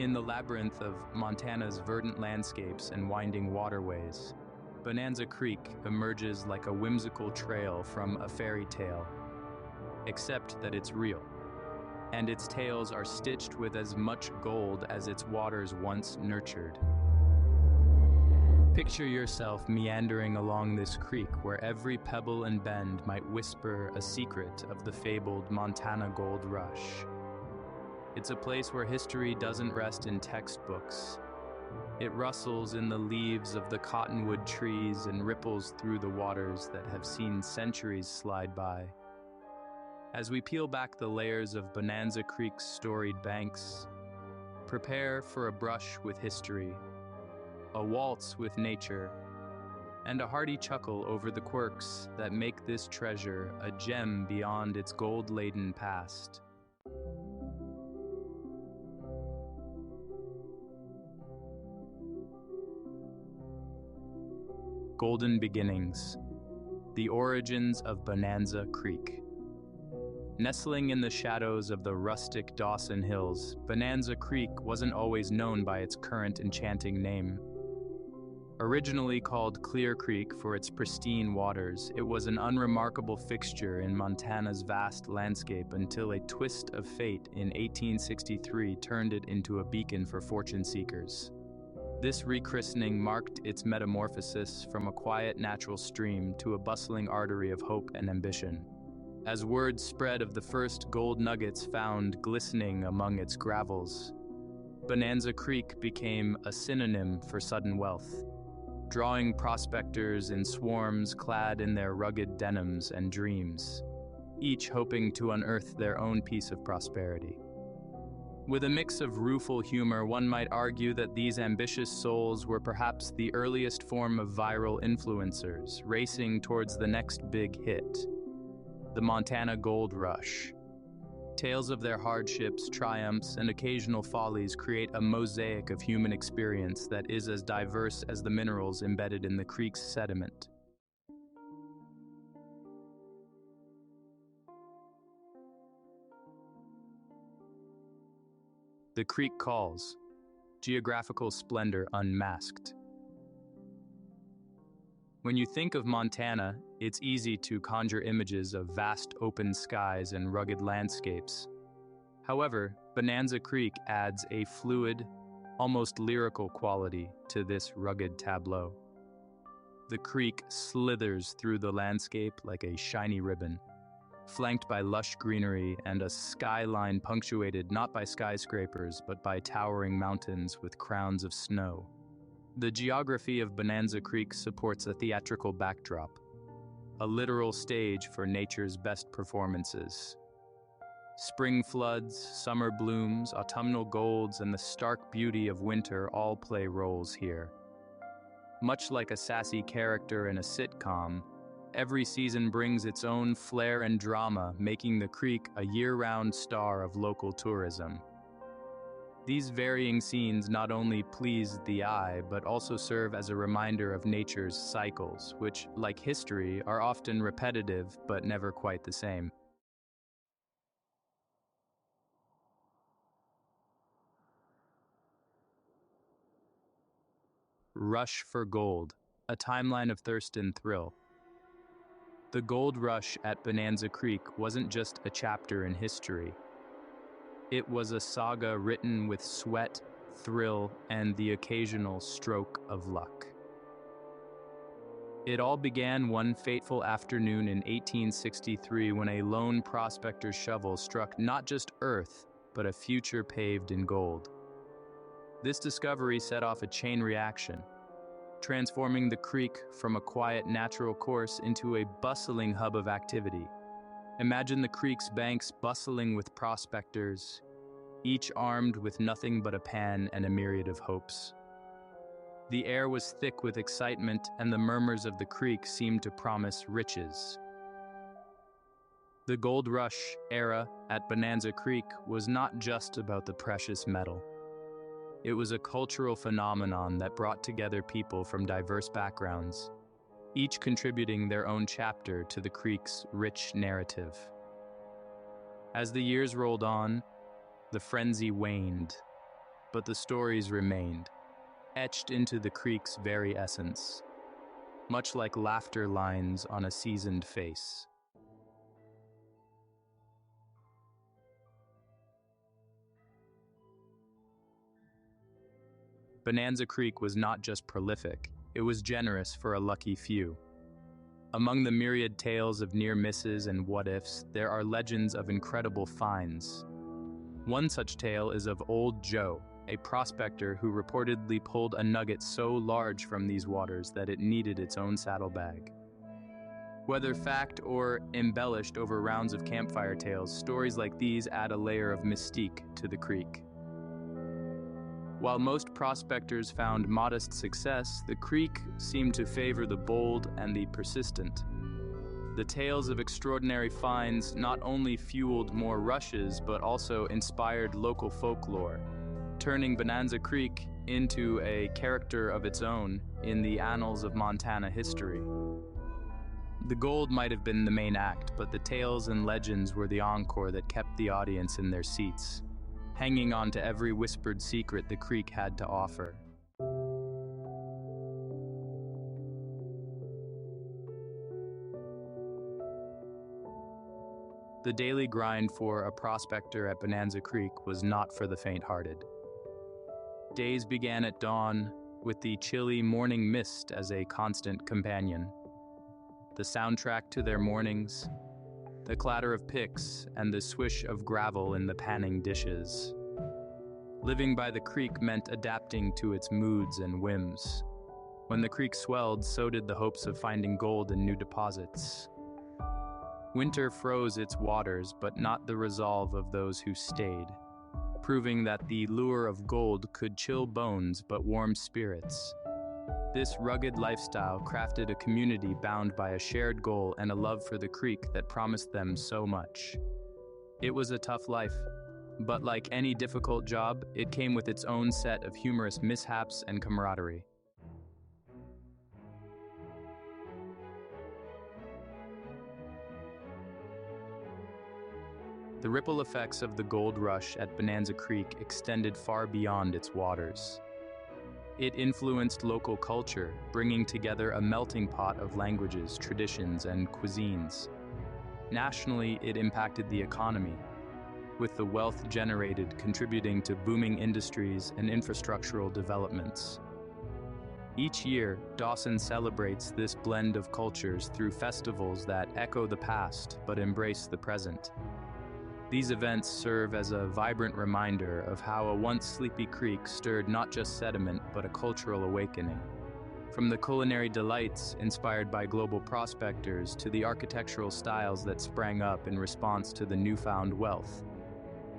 In the labyrinth of Montana's verdant landscapes and winding waterways, Bonanza Creek emerges like a whimsical trail from a fairy tale, except that it's real, and its tales are stitched with as much gold as its waters once nurtured. Picture yourself meandering along this creek where every pebble and bend might whisper a secret of the fabled Montana Gold Rush. It's a place where history doesn't rest in textbooks. It rustles in the leaves of the cottonwood trees and ripples through the waters that have seen centuries slide by. As we peel back the layers of Bonanza Creek's storied banks, prepare for a brush with history, a waltz with nature, and a hearty chuckle over the quirks that make this treasure a gem beyond its gold-laden past. Golden Beginnings, the origins of Bonanza Creek. Nestling in the shadows of the rustic Dawson Hills, Bonanza Creek wasn't always known by its current enchanting name. Originally called Clear Creek for its pristine waters, it was an unremarkable fixture in Montana's vast landscape until a twist of fate in 1863 turned it into a beacon for fortune seekers. This rechristening marked its metamorphosis from a quiet natural stream to a bustling artery of hope and ambition. As word spread of the first gold nuggets found glistening among its gravels, Bonanza Creek became a synonym for sudden wealth, drawing prospectors in swarms clad in their rugged denims and dreams, each hoping to unearth their own piece of prosperity. With a mix of rueful humor, one might argue that these ambitious souls were perhaps the earliest form of viral influencers, racing towards the next big hit, the Montana Gold Rush. Tales of their hardships, triumphs, and occasional follies create a mosaic of human experience that is as diverse as the minerals embedded in the creek's sediment. The Creek Calls, Geographical Splendor Unmasked. When you think of Montana, it's easy to conjure images of vast open skies and rugged landscapes. However, Bonanza Creek adds a fluid, almost lyrical quality to this rugged tableau. The creek slithers through the landscape like a shiny ribbon, flanked by lush greenery and a skyline punctuated not by skyscrapers but by towering mountains with crowns of snow. The geography of Bonanza Creek supports a theatrical backdrop, a literal stage for nature's best performances. Spring floods, summer blooms, autumnal golds, and the stark beauty of winter all play roles here. Much like a sassy character in a sitcom, every season brings its own flair and drama, making the creek a year-round star of local tourism. These varying scenes not only please the eye, but also serve as a reminder of nature's cycles, which, like history, are often repetitive but never quite the same. Rush for Gold, a timeline of thirst and thrill. The gold rush at Bonanza Creek wasn't just a chapter in history. It was a saga written with sweat, thrill, and the occasional stroke of luck. It all began one fateful afternoon in 1863 when a lone prospector's shovel struck not just earth, but a future paved in gold. This discovery set off a chain reaction, transforming the creek from a quiet natural course into a bustling hub of activity. Imagine the creek's banks bustling with prospectors, each armed with nothing but a pan and a myriad of hopes. The air was thick with excitement, and the murmurs of the creek seemed to promise riches. The gold rush era at Bonanza Creek was not just about the precious metal. It was a cultural phenomenon that brought together people from diverse backgrounds, each contributing their own chapter to the creek's rich narrative. As the years rolled on, the frenzy waned. but the stories remained, etched into the creek's very essence, much like laughter lines on a seasoned face. Bonanza Creek was not just prolific, it was generous for a lucky few. Among the myriad tales of near misses and what-ifs, there are legends of incredible finds. One such tale is of Old Joe, a prospector who reportedly pulled a nugget so large from these waters that it needed its own saddlebag. Whether fact or embellished over rounds of campfire tales, stories like these add a layer of mystique to the creek. While most prospectors found modest success, the creek seemed to favor the bold and the persistent. The tales of extraordinary finds not only fueled more rushes, but also inspired local folklore, turning Bonanza Creek into a character of its own in the annals of Montana history. The gold might have been the main act, but the tales and legends were the encore that kept the audience in their seats, hanging on to every whispered secret the creek had to offer. The daily grind for a prospector at Bonanza Creek was not for the faint-hearted. Days began at dawn, with the chilly morning mist as a constant companion. The soundtrack to their mornings, the clatter of picks, and the swish of gravel in the panning dishes. Living by the creek meant adapting to its moods and whims. When the creek swelled, so did the hopes of finding gold in new deposits. Winter froze its waters, but not the resolve of those who stayed, proving that the lure of gold could chill bones but warm spirits. This rugged lifestyle crafted a community bound by a shared goal and a love for the creek that promised them so much. It was a tough life, but like any difficult job, it came with its own set of humorous mishaps and camaraderie. The ripple effects of the gold rush at Bonanza Creek extended far beyond its waters. It influenced local culture, bringing together a melting pot of languages, traditions, and cuisines. Nationally, it impacted the economy, with the wealth generated contributing to booming industries and infrastructural developments. Each year, Dawson celebrates this blend of cultures through festivals that echo the past but embrace the present. These events serve as a vibrant reminder of how a once sleepy creek stirred not just sediment but a cultural awakening. From the culinary delights inspired by global prospectors to the architectural styles that sprang up in response to the newfound wealth,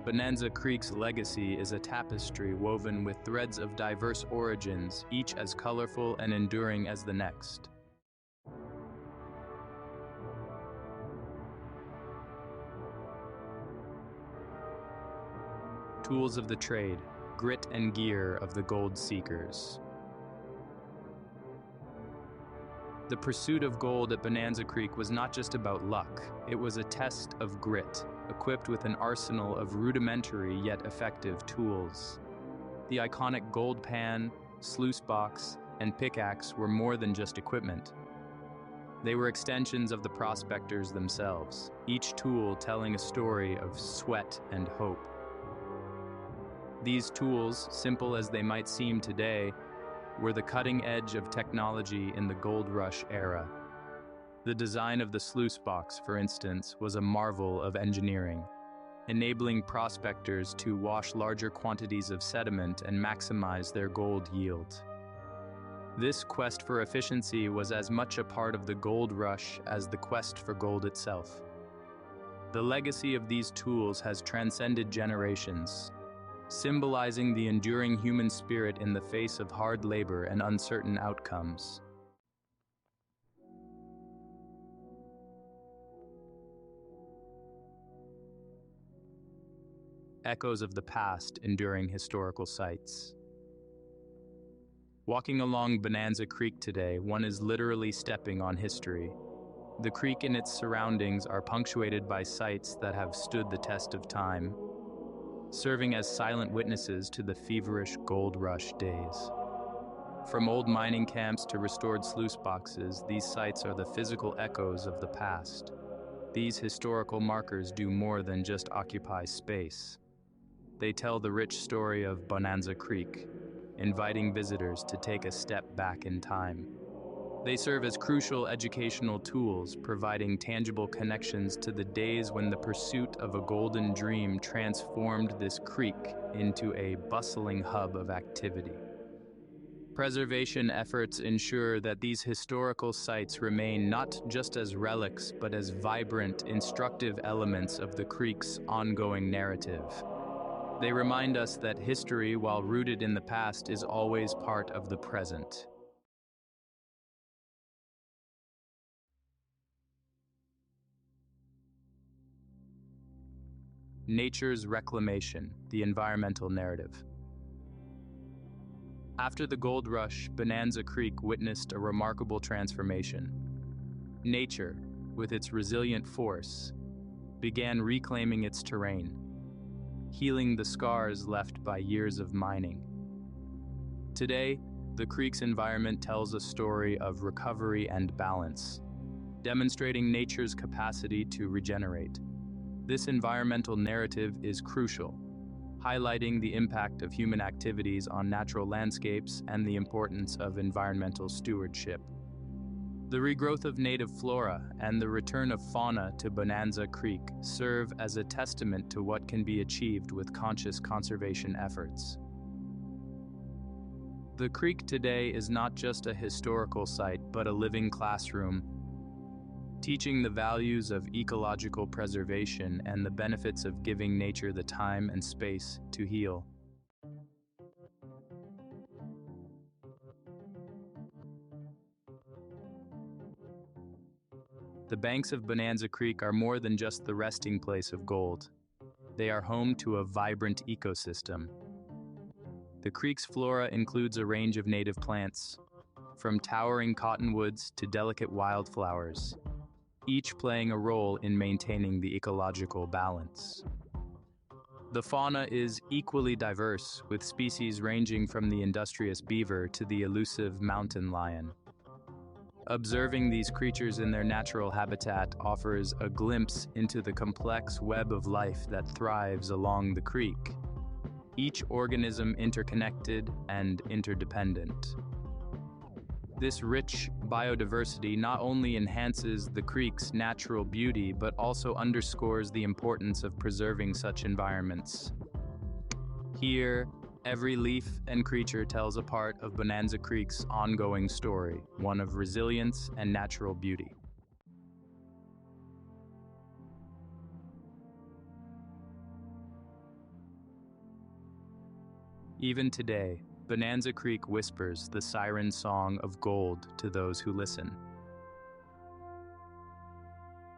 Bonanza Creek's legacy is a tapestry woven with threads of diverse origins, each as colorful and enduring as the next. Tools of the trade, grit and gear of the gold seekers. The pursuit of gold at Bonanza Creek was not just about luck, it was a test of grit, equipped with an arsenal of rudimentary yet effective tools. The iconic gold pan, sluice box, and pickaxe were more than just equipment. They were extensions of the prospectors themselves, each tool telling a story of sweat and hope. These tools, simple as they might seem today, were the cutting edge of technology in the gold rush era. The design of the sluice box, for instance, was a marvel of engineering, enabling prospectors to wash larger quantities of sediment and maximize their gold yield. This quest for efficiency was as much a part of the gold rush as the quest for gold itself. The legacy of these tools has transcended generations, symbolizing the enduring human spirit in the face of hard labor and uncertain outcomes. Echoes of the past enduring historical sites. Walking along Bonanza Creek today, one is literally stepping on history. The creek and its surroundings are punctuated by sites that have stood the test of time. serving as silent witnesses to the feverish gold rush days. From old mining camps to restored sluice boxes, these sites are the physical echoes of the past. These historical markers do more than just occupy space. They tell the rich story of Bonanza Creek, inviting visitors to take a step back in time. They serve as crucial educational tools, providing tangible connections to the days when the pursuit of a golden dream transformed this creek into a bustling hub of activity. Preservation efforts ensure that these historical sites remain not just as relics, but as vibrant, instructive elements of the creek's ongoing narrative. They remind us that history, while rooted in the past, is always part of the present. Nature's reclamation, the environmental narrative. After the gold rush, Bonanza Creek witnessed a remarkable transformation. Nature, with its resilient force, began reclaiming its terrain, healing the scars left by years of mining. Today, the creek's environment tells a story of recovery and balance, demonstrating nature's capacity to regenerate. This environmental narrative is crucial, highlighting the impact of human activities on natural landscapes and the importance of environmental stewardship. The regrowth of native flora and the return of fauna to Bonanza Creek serve as a testament to what can be achieved with conscious conservation efforts. The creek today is not just a historical site, but a living classroom, teaching the values of ecological preservation and the benefits of giving nature the time and space to heal. The banks of Bonanza Creek are more than just the resting place of gold. They are home to a vibrant ecosystem. The creek's flora includes a range of native plants, from towering cottonwoods to delicate wildflowers, each playing a role in maintaining the ecological balance. The fauna is equally diverse, with species ranging from the industrious beaver to the elusive mountain lion. Observing these creatures in their natural habitat offers a glimpse into the complex web of life that thrives along the creek, each organism interconnected and interdependent. This rich biodiversity not only enhances the creek's natural beauty, but also underscores the importance of preserving such environments. Here, every leaf and creature tells a part of Bonanza Creek's ongoing story, one of resilience and natural beauty. Even today, Bonanza Creek whispers the siren song of gold to those who listen.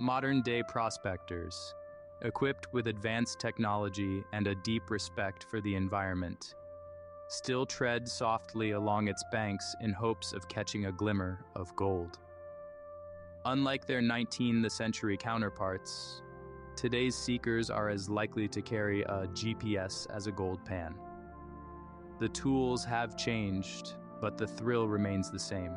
Modern-day prospectors, equipped with advanced technology and a deep respect for the environment, still tread softly along its banks in hopes of catching a glimmer of gold. Unlike their 19th century counterparts, today's seekers are as likely to carry a GPS as a gold pan. The tools have changed, but the thrill remains the same.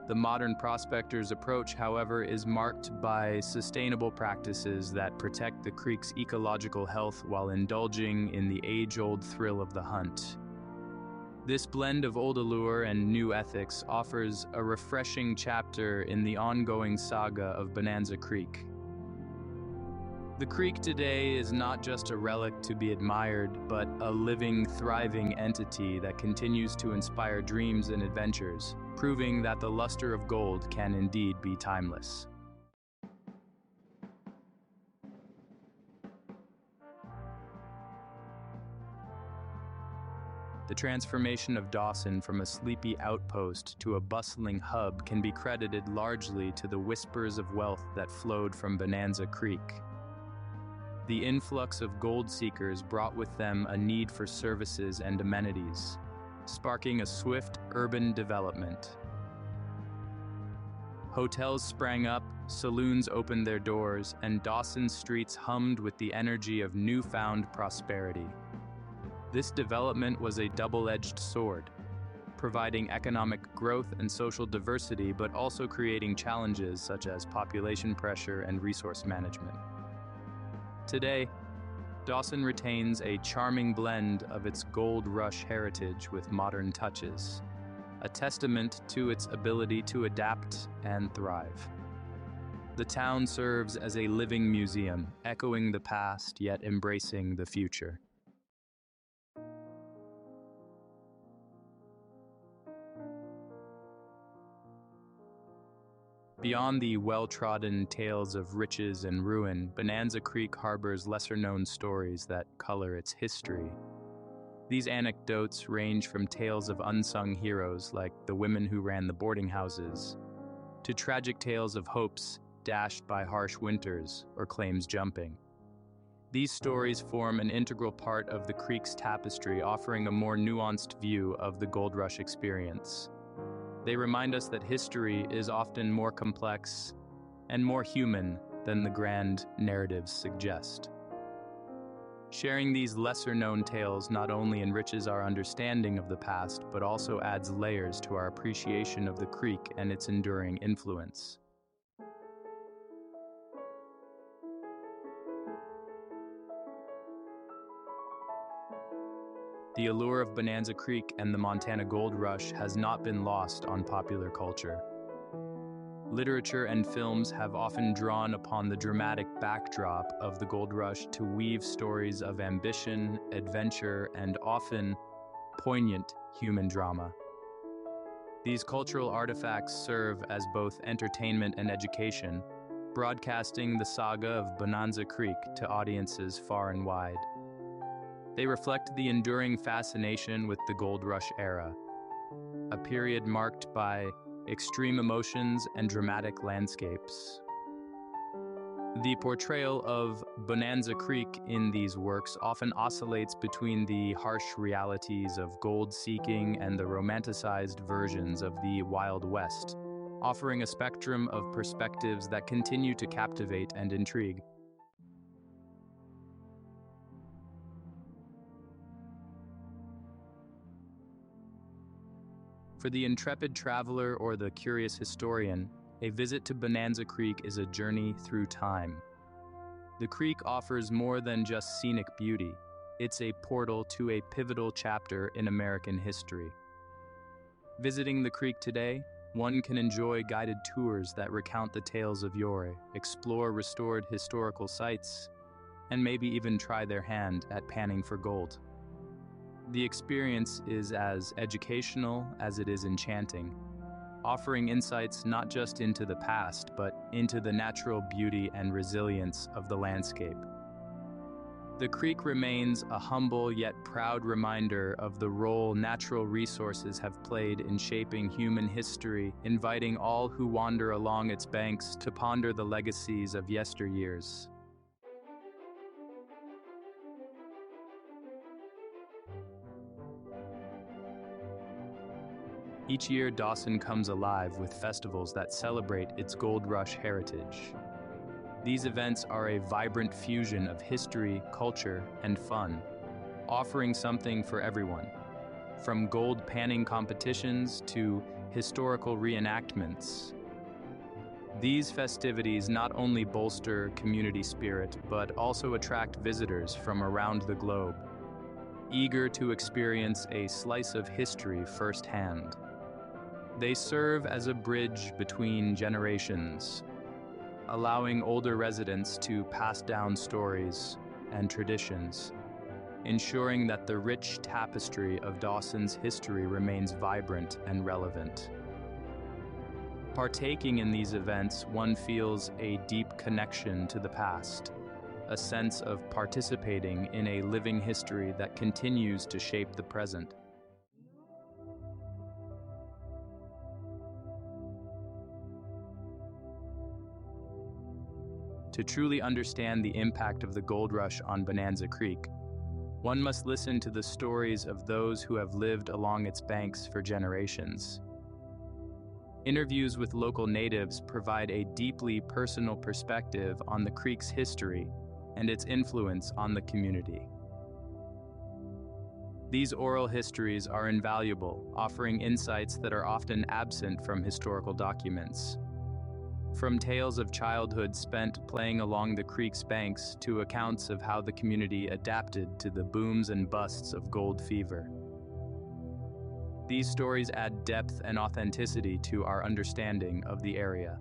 The modern prospector's approach, however, is marked by sustainable practices that protect the creek's ecological health while indulging in the age-old thrill of the hunt. This blend of old allure and new ethics offers a refreshing chapter in the ongoing saga of Bonanza Creek. The creek today is not just a relic to be admired, but a living, thriving entity that continues to inspire dreams and adventures, proving that the luster of gold can indeed be timeless. The transformation of Dawson from a sleepy outpost to a bustling hub can be credited largely to the whispers of wealth that flowed from Bonanza Creek. The influx of gold seekers brought with them a need for services and amenities, sparking a swift urban development. Hotels sprang up, saloons opened their doors, and Dawson's streets hummed with the energy of newfound prosperity. This development was a double-edged sword, providing economic growth and social diversity, but also creating challenges such as population pressure and resource management. Today, Dawson retains a charming blend of its gold rush heritage with modern touches, a testament to its ability to adapt and thrive. The town serves as a living museum, echoing the past yet embracing the future. Beyond the well-trodden tales of riches and ruin, Bonanza Creek harbors lesser-known stories that color its history. These anecdotes range from tales of unsung heroes like the women who ran the boarding houses, to tragic tales of hopes dashed by harsh winters or claims jumping. These stories form an integral part of the creek's tapestry, offering a more nuanced view of the gold rush experience. They remind us that history is often more complex and more human than the grand narratives suggest. Sharing these lesser-known tales not only enriches our understanding of the past, but also adds layers to our appreciation of the creek and its enduring influence. The allure of Bonanza Creek and the Montana Gold Rush has not been lost on popular culture. Literature and films have often drawn upon the dramatic backdrop of the gold rush to weave stories of ambition, adventure, and often poignant human drama. These cultural artifacts serve as both entertainment and education, broadcasting the saga of Bonanza Creek to audiences far and wide. They reflect the enduring fascination with the Gold Rush era, a period marked by extreme emotions and dramatic landscapes. The portrayal of Bonanza Creek in these works often oscillates between the harsh realities of gold seeking and the romanticized versions of the Wild West, offering a spectrum of perspectives that continue to captivate and intrigue. For the intrepid traveler or the curious historian, a visit to Bonanza Creek is a journey through time. The creek offers more than just scenic beauty. It's a portal to a pivotal chapter in American history. Visiting the creek today, one can enjoy guided tours that recount the tales of yore, explore restored historical sites, and maybe even try their hand at panning for gold. The experience is as educational as it is enchanting, offering insights not just into the past, but into the natural beauty and resilience of the landscape. The creek remains a humble yet proud reminder of the role natural resources have played in shaping human history, inviting all who wander along its banks to ponder the legacies of yesteryears. Each year, Dawson comes alive with festivals that celebrate its gold rush heritage. These events are a vibrant fusion of history, culture, and fun, offering something for everyone, from gold panning competitions to historical reenactments. These festivities not only bolster community spirit, but also attract visitors from around the globe, eager to experience a slice of history firsthand. They serve as a bridge between generations, allowing older residents to pass down stories and traditions, ensuring that the rich tapestry of Dawson's history remains vibrant and relevant. Partaking in these events, one feels a deep connection to the past, a sense of participating in a living history that continues to shape the present. To truly understand the impact of the gold rush on Bonanza Creek, one must listen to the stories of those who have lived along its banks for generations. Interviews with local natives provide a deeply personal perspective on the creek's history and its influence on the community. These oral histories are invaluable, offering insights that are often absent from historical documents. From tales of childhood spent playing along the creek's banks to accounts of how the community adapted to the booms and busts of gold fever. These stories add depth and authenticity to our understanding of the area.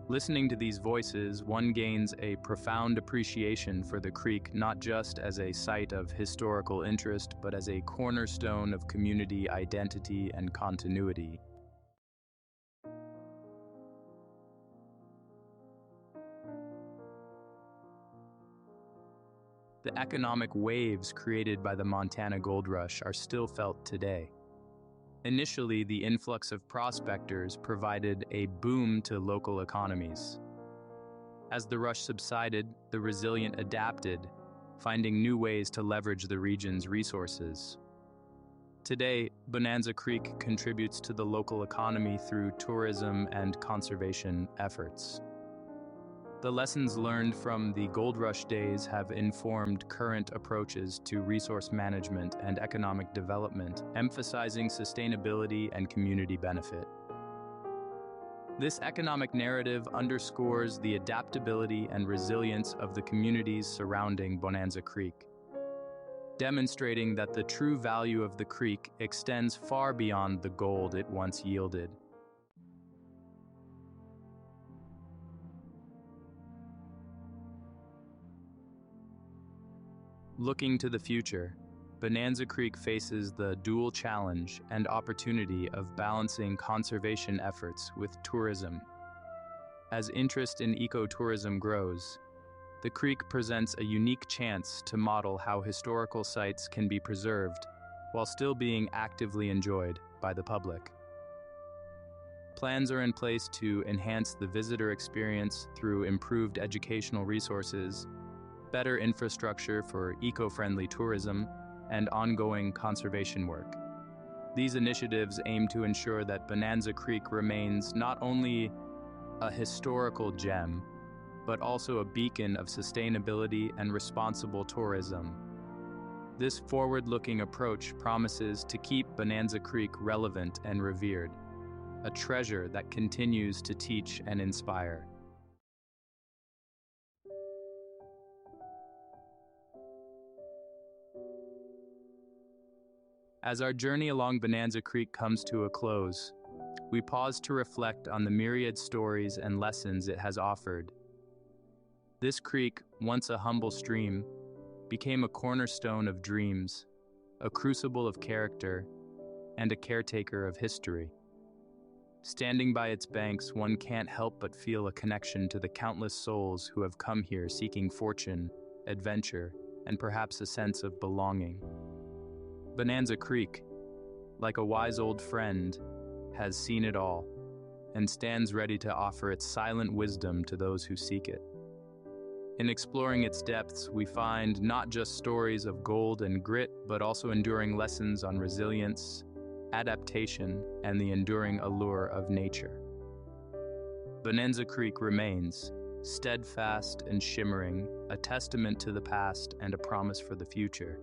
Listening to these voices, one gains a profound appreciation for the creek not just as a site of historical interest, but as a cornerstone of community identity and continuity. The economic waves created by the Montana Gold Rush are still felt today. Initially, the influx of prospectors provided a boom to local economies. As the rush subsided, the resilient adapted, finding new ways to leverage the region's resources. Today, Bonanza Creek contributes to the local economy through tourism and conservation efforts. The lessons learned from the Gold Rush days have informed current approaches to resource management and economic development, emphasizing sustainability and community benefit. This economic narrative underscores the adaptability and resilience of the communities surrounding Bonanza Creek, demonstrating that the true value of the creek extends far beyond the gold it once yielded. Looking to the future, Bonanza Creek faces the dual challenge and opportunity of balancing conservation efforts with tourism. As interest in ecotourism grows, the creek presents a unique chance to model how historical sites can be preserved while still being actively enjoyed by the public. Plans are in place to enhance the visitor experience through improved educational resources, better infrastructure for eco-friendly tourism, and ongoing conservation work. These initiatives aim to ensure that Bonanza Creek remains not only a historical gem, but also a beacon of sustainability and responsible tourism. This forward-looking approach promises to keep Bonanza Creek relevant and revered, a treasure that continues to teach and inspire. As our journey along Bonanza Creek comes to a close, we pause to reflect on the myriad stories and lessons it has offered. This creek, once a humble stream, became a cornerstone of dreams, a crucible of character, and a caretaker of history. Standing by its banks, one can't help but feel a connection to the countless souls who have come here seeking fortune, adventure, and perhaps a sense of belonging. Bonanza Creek, like a wise old friend, has seen it all and stands ready to offer its silent wisdom to those who seek it. In exploring its depths, we find not just stories of gold and grit, but also enduring lessons on resilience, adaptation, and the enduring allure of nature. Bonanza Creek remains, steadfast and shimmering, a testament to the past and a promise for the future.